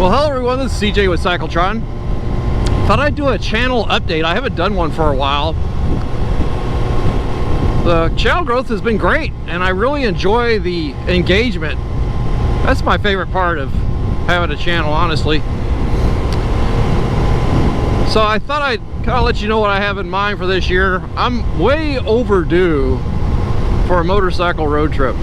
Well, hello everyone, this is CJ with Cycletron. Thought I'd do a channel update. I haven't done one for a while. The channel growth has been great, and I really enjoy the engagement. That's my favorite part of having a channel, honestly. So I thought I'd kind of let you know what I have in mind for this year. I'm way overdue for a motorcycle road trip.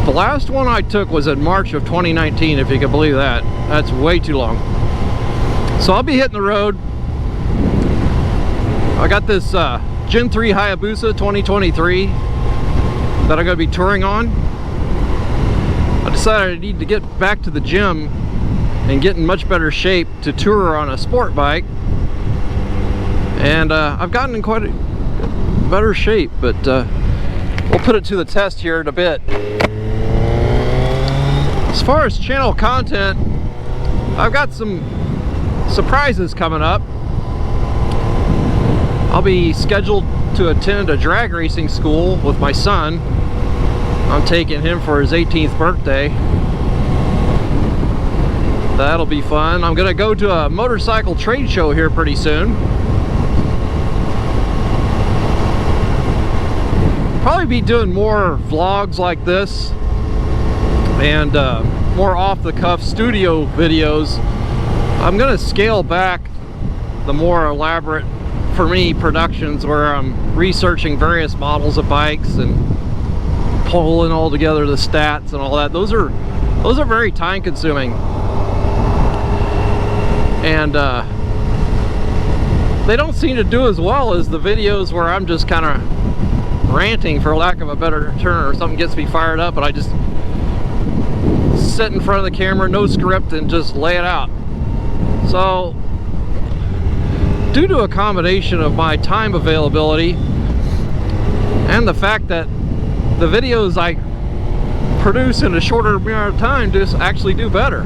The last one I took was in March of 2019, if you can believe that. That's way too long. So I'll be hitting the road. I got this Gen 3 Hayabusa 2023 that I'm going to be touring on. I decided I need to get back to the gym and get in much better shape to tour on a sport bike. And I've gotten in quite a better shape, but we'll put it to the test here in a bit. As far as channel content, I've got some surprises coming up. I'll be scheduled to attend a drag racing school with my son. I'm taking him for his 18th birthday. That'll be fun. I'm gonna go to a motorcycle trade show here pretty soon. Probably be doing more vlogs like this and more off-the-cuff studio videos. I'm gonna scale back the more elaborate, for me, productions where I'm researching various models of bikes and pulling all together the stats and all that. Those are very time-consuming, and they don't seem to do as well as the videos where I'm just kind of ranting, for lack of a better term, or something gets me fired up and I just sit in front of the camera, no script, and just lay it out. So due to a combination of my time availability and the fact that the videos I produce in a shorter amount of time just actually do better,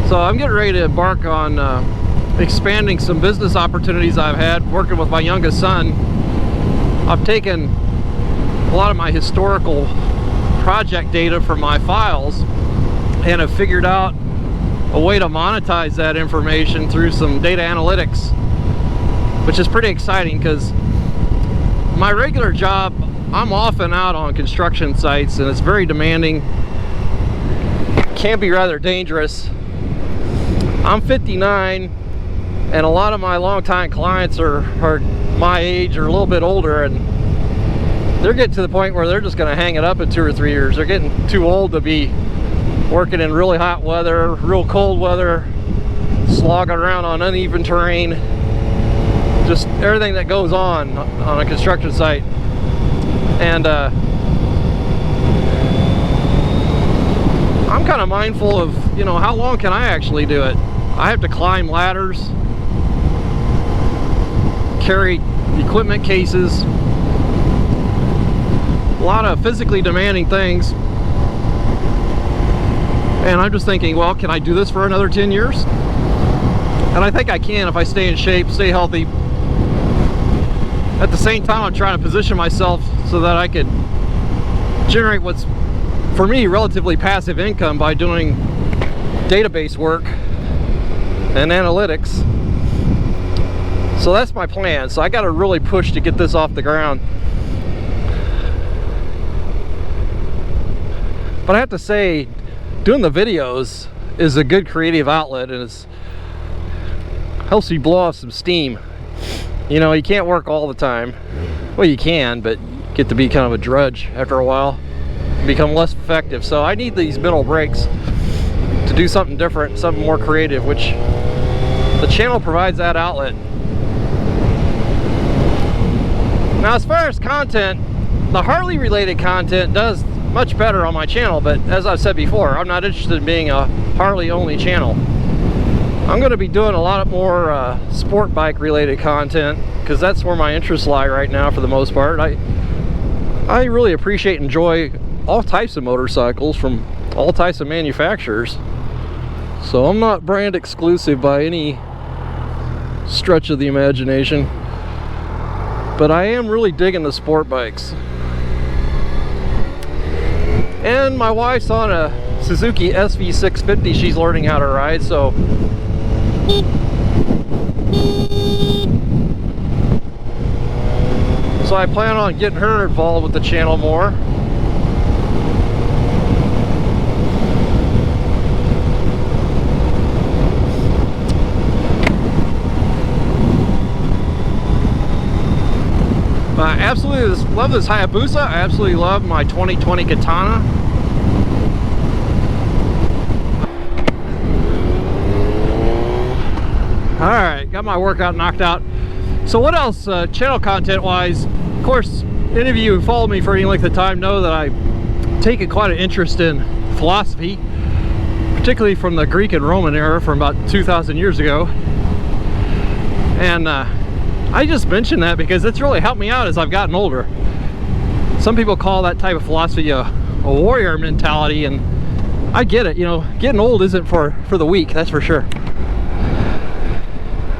so I'm getting ready to embark on expanding some business opportunities I've had working with my youngest son. I've taken a lot of my historical project data from my files and have figured out a way to monetize that information through some data analytics, which is pretty exciting because my regular job, I'm often out on construction sites and it's very demanding, can be rather dangerous. I'm 59 and a lot of my longtime clients are my age or a little bit older, and they're getting to the point where they're just going to hang it up in 2 or 3 years. They're getting too old to be working in really hot weather, real cold weather, slogging around on uneven terrain, just everything that goes on a construction site. And I'm kind of mindful of, you know, how long can I actually do it? I have to climb ladders, carry equipment cases, a lot of physically demanding things. And I'm just thinking, well, can I do this for another 10 years? And I think I can if I stay in shape, stay healthy. At the same time, I'm trying to position myself so that I could generate what's, for me, relatively passive income by doing database work and analytics. So that's my plan. So I got to really push to get this off the ground. But I have to say, doing the videos is a good creative outlet, and it helps you blow off some steam. You know, you can't work all the time. Well, you can, but you get to be kind of a drudge after a while, become less effective. So I need these mental breaks to do something different, something more creative, which the channel provides that outlet. Now, as far as content, the Harley related content does much better on my channel, but as I've said before, I'm not interested in being a Harley only channel. I'm going to be doing a lot more sport bike related content because that's where my interests lie right now for the most part. I really appreciate and enjoy all types of motorcycles from all types of manufacturers, so I'm not brand exclusive by any stretch of the imagination, but I am really digging the sport bikes. And my wife's on a Suzuki SV650 she's learning how to ride, so I plan on getting her involved with the channel more. I absolutely love this Hayabusa. I absolutely love my 2020 Katana. Alright, got my workout knocked out. So what else, channel content wise? Of course, any of you who follow me for any length of time know that I've taken quite an interest in philosophy, particularly from the Greek and Roman era from about 2,000 years ago. And I just mentioned that because it's really helped me out as I've gotten older. Some people call that type of philosophy a warrior mentality, and I get it. You know, getting old isn't for the weak, that's for sure.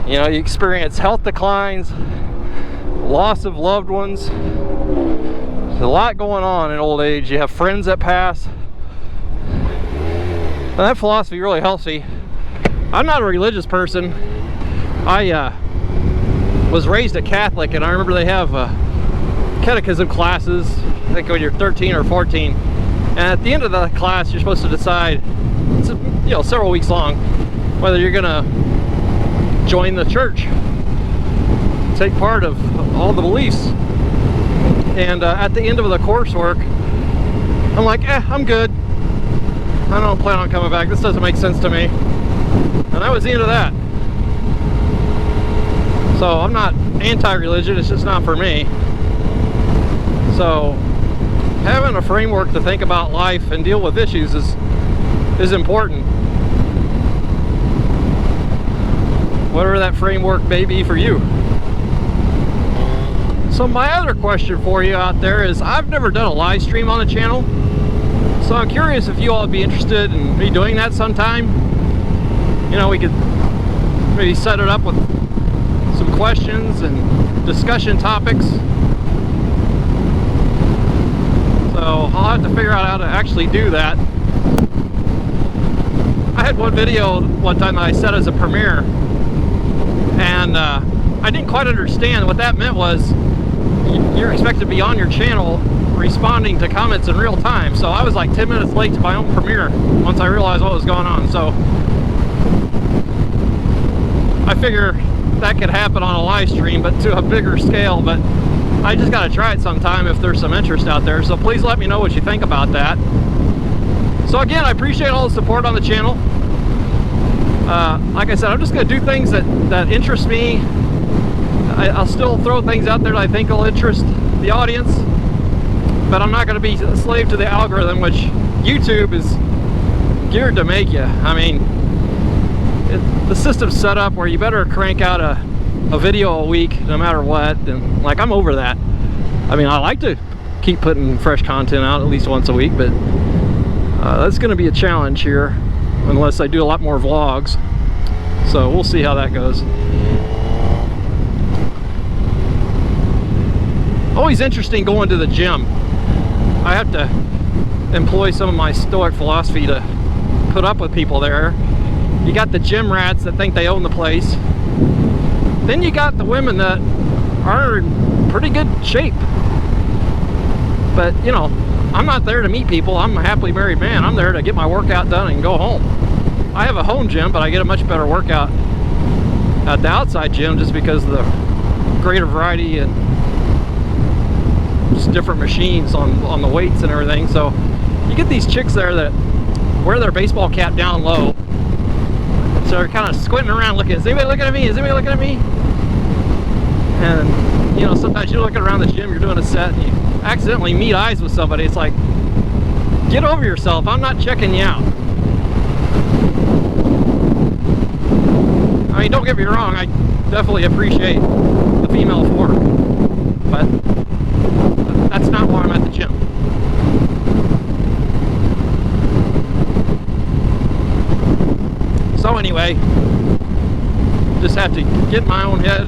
You know, you experience health declines, loss of loved ones. There's a lot going on in old age. You have friends that pass. And that philosophy really helps me. I'm not a religious person. I was raised a Catholic, and I remember they have catechism classes, I think when you're 13 or 14. And at the end of the class, you're supposed to decide, it's, you know, several weeks long, whether you're gonna join the church, take part of all the beliefs. And at the end of the coursework, I'm like, I'm good. I don't plan on coming back. This doesn't make sense to me. And that was the end of that. So I'm not anti-religion, it's just not for me. So having a framework to think about life and deal with issues is important. Whatever that framework may be for you. So my other question for you out there is, I've never done a live stream on the channel, so I'm curious if you all would be interested in me doing that sometime. You know, we could maybe set it up with some questions and discussion topics. So I'll have to figure out how to actually do that. I had one video one time that I set as a premiere, and I didn't quite understand what that meant. Was you're expected to be on your channel responding to comments in real time. So I was like 10 minutes late to my own premiere once I realized what was going on. So I figure that could happen on a live stream, but to a bigger scale. But I just got to try it sometime if there's some interest out there. So please let me know what you think about that. So again, I appreciate all the support on the channel. Like I said, I'm just going to do things that interest me. I'll still throw things out there that I think will interest the audience, but I'm not going to be a slave to the algorithm, which YouTube is geared to make you. I mean, the system's set up where you better crank out a video a week no matter what, and like, I'm over that. I mean, I like to keep putting fresh content out at least once a week, but that's going to be a challenge here unless I do a lot more vlogs. So we'll see how that goes. Always interesting going to the gym. I have to employ some of my Stoic philosophy to put up with people there. You got the gym rats that think they own the place. Then you got the women that are in pretty good shape. But, you know, I'm not there to meet people. I'm a happily married man. I'm there to get my workout done and go home. I have a home gym, but I get a much better workout at the outside gym just because of the greater variety and just different machines on the weights and everything. So you get these chicks there that wear their baseball cap down low, so they're kind of squinting around looking, is anybody looking at me, is anybody looking at me? And you know, sometimes you're looking around the gym, you're doing a set, and you accidentally meet eyes with somebody. It's like, get over yourself, I'm not checking you out. I mean, don't get me wrong, I definitely appreciate the female form, but that's not why I'm at the gym. So anyway, just have to get in my own head,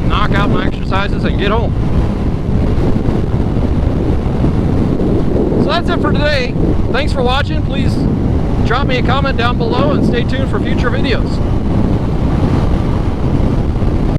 knock out my exercises, and get home. So that's it for today. Thanks for watching. Please drop me a comment down below and stay tuned for future videos.